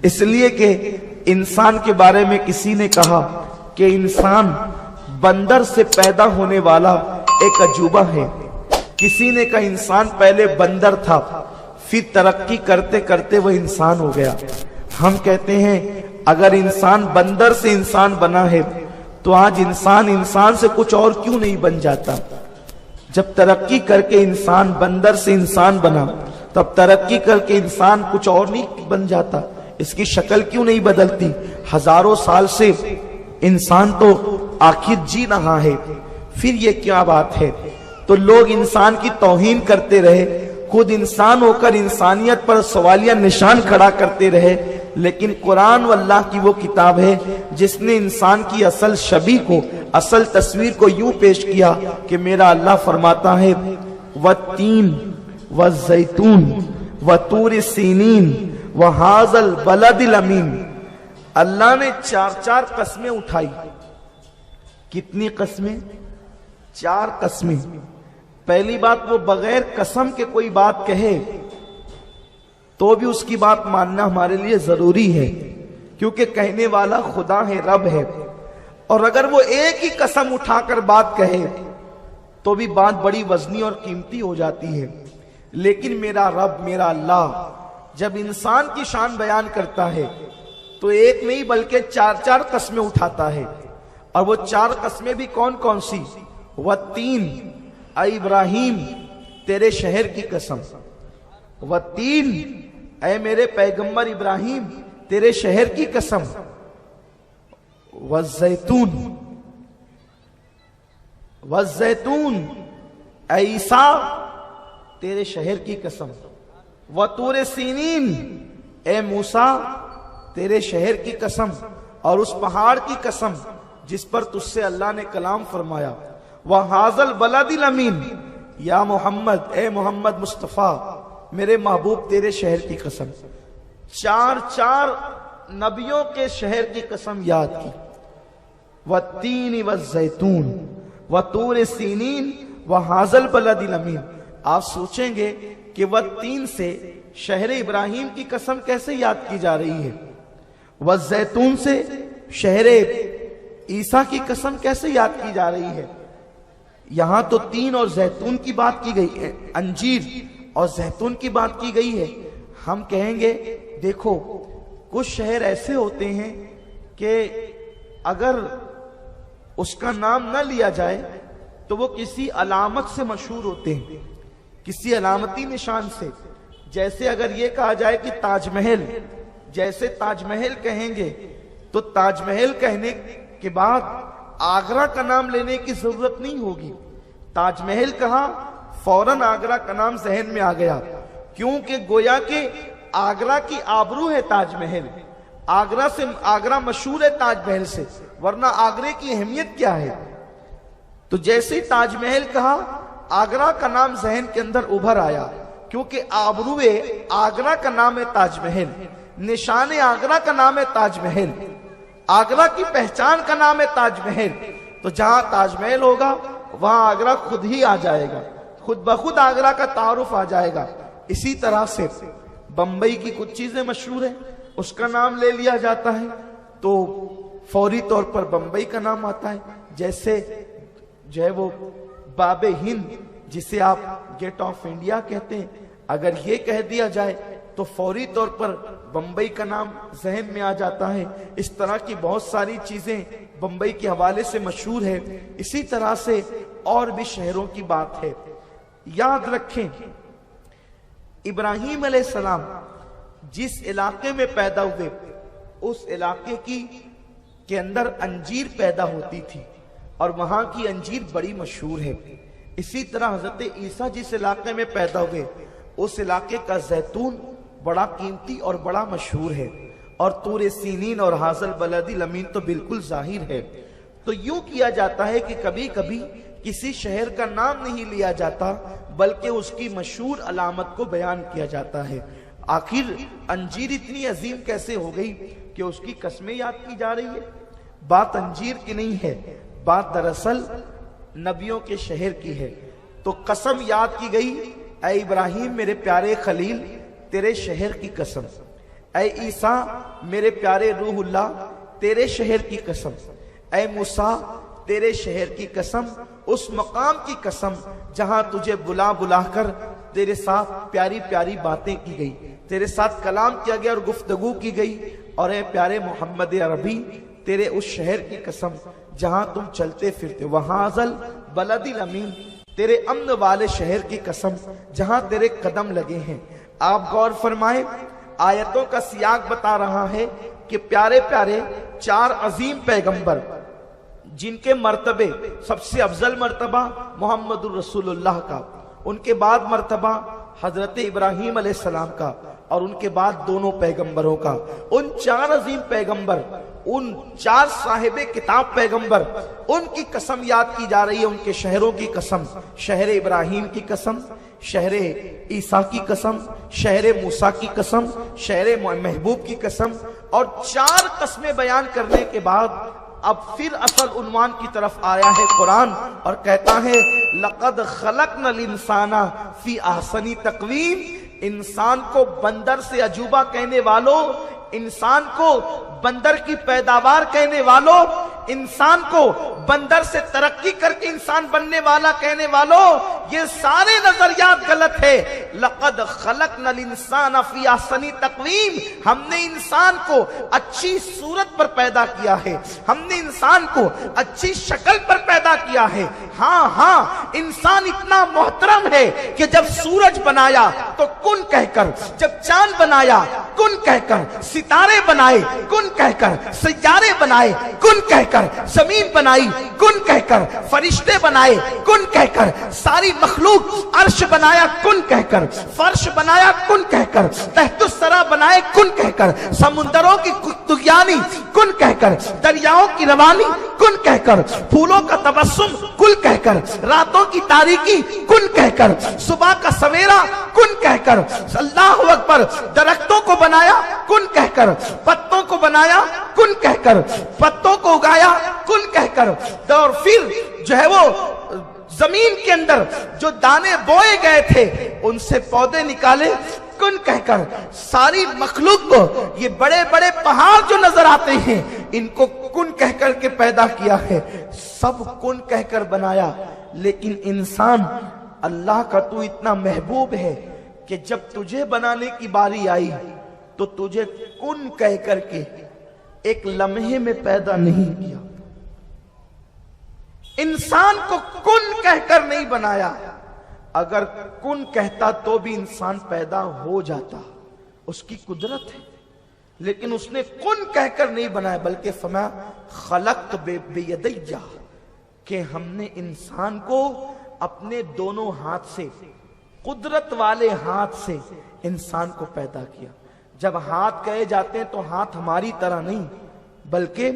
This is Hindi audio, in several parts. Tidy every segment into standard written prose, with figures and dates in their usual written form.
इसलिए कि इंसान के बारे में किसी ने कहा कि इंसान बंदर से पैदा होने वाला एक अजूबा है। किसी ने कहा इंसान पहले बंदर था, फिर तरक्की करते करते वह इंसान हो गया। हम कहते हैं अगर इंसान बंदर से इंसान बना है तो आज इंसान से कुछ और क्यों नहीं बन जाता। जब तरक्की करके इंसान बंदर से इंसान बना, तब तरक्की करके इंसान कुछ और नहीं बन जाता। इसकी शक्ल क्यों नहीं बदलती। हजारों साल से इंसान तो आखिर जी रहा है, फिर ये क्या बात है। तो लोग इंसान की तौहीन करते रहे, खुद इंसान होकर इंसानियत पर सवालिया निशान खड़ा करते रहे। लेकिन कुरान अल्लाह की वो किताब है जिसने इंसान की असल छवि को, असल तस्वीर को यूं पेश किया कि मेरा अल्लाह फरमाता है वत्तीन व जैतून व तूर सीनीन व हाजल बलदिल अमीन। अल्लाह ने चार कस्में उठाई। कितनी कस्में? 4 कस्में। पहली बात, वो बगैर कसम के कोई बात कहे तो भी उसकी बात मानना हमारे लिए जरूरी है, क्योंकि कहने वाला खुदा है, रब है। और अगर वो एक ही कसम उठाकर बात कहे तो भी बात बड़ी वजनी और कीमती हो जाती है। लेकिन मेरा रब, मेरा अल्लाह जब इंसान की शान बयान करता है तो एक नहीं बल्कि 4 कस्में उठाता है। और वो 4 कस्में भी कौन कौन सी? वत्तीन, ऐ इब्राहिम तेरे शहर की कसम। वत्तीन, ऐ मेरे पैगंबर इब्राहिम तेरे शहर की कसम। वज़ैतून, वज़ैतून ऐ ईसा तेरे शहर की कसम। वतूर सीनीन, ऐ मूसा तेरे शहर की कसम और उस पहाड़ की कसम जिस पर तुझसे अल्लाह ने कलाम फरमाया। वह हाजल बलदिल अमीन, या मोहम्मद, ए मोहम्मद मुस्तफा मेरे महबूब तेरे शहर की कसम। 4 नबियों के शहर की कसम याद की। वत्तीन व जैतून व तूर सीनीन व हाजल बलदिल अमीन। आप सोचेंगे कि वत्तीन से शहर इब्राहिम की कसम कैसे याद की जा रही है, व जैतून से शहर ईसा की कसम कैसे याद की जा रही है। यहां तो तीन और जैतून की बात की गई है, अंजीर और जैतून की बात की गई है। हम कहेंगे देखो कुछ शहर ऐसे होते हैं कि अगर उसका नाम न लिया जाए तो वो किसी अलामत से मशहूर होते हैं, किसी अलामती निशान से। जैसे अगर ये कहा जाए कि ताजमहल, जैसे ताजमहल कहेंगे तो ताजमहल कहने के बाद आगरा का नाम लेने की जरूरत नहीं होगी। ताजमहल कहा, फौरन आगरा का नाम जहन में आ गया, क्योंकि गोया के आगरा की आबरू है ताजमहल। आगरा मशहूर है ताजमहल से, वरना आगरे की अहमियत क्या है। तो जैसे ताजमहल कहा, आगरा का नाम जहन के अंदर उभर आया, क्योंकि आबरूए आगरा का नाम है ताजमहल, निशान आगरा का नाम है ताजमहल, आगरा की पहचान का नाम है ताजमहल। तो जहां ताजमहल होगा वहां आगरा खुद ही आ जाएगा, खुद ब खुद आगरा का तारुफ आ जाएगा। इसी तरह से बंबई की कुछ चीजें मशहूर है, उसका नाम ले लिया जाता है तो फौरी तौर पर बंबई का नाम आता है। जैसे जो है वो बाबे हिंद, जिसे आप गेट ऑफ इंडिया कहते हैं, अगर ये कह दिया जाए तो फौरी तौर पर बंबई का नाम जहन में आ जाता है। इस तरह की बहुत सारी चीजें बंबई के हवाले से मशहूर है। इसी तरह से और भी शहरों की बात है। याद रखें, इब्राहिम अलैहिस्सलाम जिस इलाके में पैदा हुए उस इलाके के अंदर अंजीर पैदा होती थी और वहां की अंजीर बड़ी मशहूर है। इसी तरह हजरत ईसा जिस इलाके में पैदा हुए उस इलाके का जैतून बड़ा कीमती और बड़ा मशहूर है। और तूर सीनीन और हाजल बलदिल अमीन तो बिल्कुल जाहिर है। तो यूं किया जाता है कि कभी कभी किसी शहर का नाम नहीं लिया जाता, बल्कि उसकी मशहूर अलामत को बयान किया जाता है। आखिर अंजीर इतनी अजीम कैसे हो गई कि उसकी कस्में याद की जा रही है। बात अंजीर की नहीं है, बात दरअसल नबियों के शहर की है। तो कसम याद की गई, ऐ इब्राहिम मेरे प्यारे खलील तेरे शहर की कसम। ऐ ईसा मेरे प्यारे रूहुल्लाह तेरे शहर की कसम, ऐ मूसा तेरे शहर की कसम, उस मकाम की कसम जहां तुझे बुला बुलाकर तेरे साथ प्यारी प्यारी बातें की गई, तेरे साथ कलाम किया गया और गुफ्तगू की गई। और ऐ प्यारे मोहम्मद अरबी तेरे उस शहर की कसम जहां तुम चलते फिरते, वहाजल बलदिल अमीन तेरे अम्न वाले शहर की कसम जहां तेरे कदम लगे हैं। आप गौर फरमाए, आयतों का सियाक बता रहा है कि प्यारे प्यारे 4 अजीम पैगंबर जिनके मर्तबे सबसे अफजल मर्तबा मोहम्मदुर रसूलुल्लाह का, उनके बाद मर्तबा हजरत इब्राहीम अलैहिस्सलाम का और उनके बाद दोनों पैगंबरों का, उन 4 अजीम पैगंबर, उन 4 साहिबे किताब पैगंबर, उनकी कसम याद की जा रही है, उनके शहरों की कसम, शहर इब्राहीम की कसम, शहर ईसा की कसम, शहर मूसा की कसम, शहर महबूब की कसम। और 4 कस्में बयान करने के बाद अब फिर असल उन्वान की तरफ आया है कुरान और कहता है लक़द खलक़नल इंसाना फी अहसनी तक़वीम, इंसान को बंदर से अजूबा कहने वालों, इंसान को बंदर की पैदावार कहने वालों, इंसान को बंदर से तरक्की करके इंसान बनने वाला कहने वालों, ये सारे नजरियात गलत है। लक़द खलक़नल इंसाना फी अहसनी तक़वीम, हमने इंसान को अच्छी सूरत पर पैदा किया है, हमने इंसान को अच्छी शक्ल पर पैदा किया है। हाँ हाँ, इंसान इतना मोहतरम है कि जब सूरज बनाया तो कुन कहकर, जब चांद बनाया कुन कहकर, सितारे बनाए कुन कहकर, सितारे बनाए कुन कहकर, जमीन बनाई कुन कहकर, फरिश्ते बनाए कुन कहकर, सारी मखलूक, अर्श बनाया कुन कहकर, फर्श बनाया कुन कहकर, तहतुस्सरा बनाए कुन कहकर, समुंदरों की तुगयानी कुन कहकर, दरियाओं की रवानी कुन कहकर, फूलों का तबस्सुम कुल कहकर, रातों की तारीकी कुन कहकर, सुबह का सवेरा कुन कहकर, अल्लाहु अकबर, दरख्तों को बनाया कुन कहकर, पत्तों को बनाया कुन कहकर, पत्तों को उगाया कुन कहकर, और फिर जो है वो जमीन के अंदर जो दाने बोए गए थे उनसे पौधे निकाले कुन कहकर, सारी मखलूक को, ये बड़े बड़े पहाड़ जो नजर आते हैं इनको कुन कहकर के पैदा किया है, सब कुन कहकर बनाया। लेकिन इंसान अल्लाह का तू इतना महबूब है कि जब तुझे बनाने की बारी आई तो तुझे कुन कह करके एक लम्हे में पैदा नहीं किया, इंसान को कुन कहकर नहीं बनाया। अगर कुन कहता तो भी इंसान पैदा हो जाता, उसकी कुदरत है, लेकिन उसने कुन कहकर नहीं बनाया, बल्कि फरमा खलक़त बियदैया, कि हमने इंसान को अपने दोनों हाथ से, कुदरत वाले हाथ से इंसान को पैदा किया। जब हाथ कहे जाते हैं तो हाथ हमारी तरह नहीं, बल्कि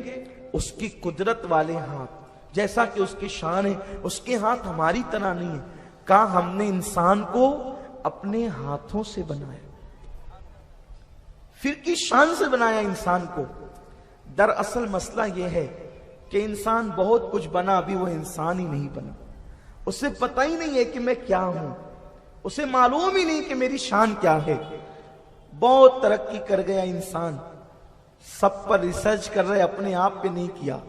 उसकी कुदरत वाले हाथ, जैसा कि उसकी शान है, उसके हाथ हमारी तरह नहीं है। कहा हमने इंसान को अपने हाथों से बनाया, फिर की शान से बनाया इंसान को। दरअसल मसला यह है कि इंसान बहुत कुछ बना, अभी वो इंसान ही नहीं बना। उसे पता ही नहीं है कि मैं क्या हूं, उसे मालूम ही नहीं कि मेरी शान क्या है। बहुत तरक्की कर गया इंसान, सब पर रिसर्च कर रहे, अपने आप पे नहीं किया,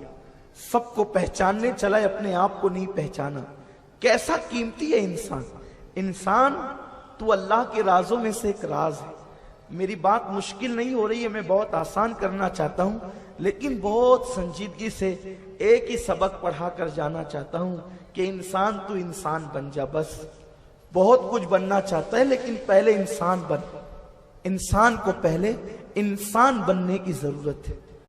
सबको पहचानने चला, अपने आप को नहीं पहचाना। कैसा कीमती है इंसान। इंसान तू अल्लाह के राजों में से एक राज है। मेरी बात मुश्किल नहीं हो रही है, मैं बहुत आसान करना चाहता हूं, लेकिन बहुत संजीदगी से एक ही सबक पढ़ा कर जाना चाहता हूं कि इंसान तू इंसान बन जा। बस बहुत कुछ बनना चाहता है, लेकिन पहले इंसान बन। इंसान को पहले इंसान बनने की जरूरत है।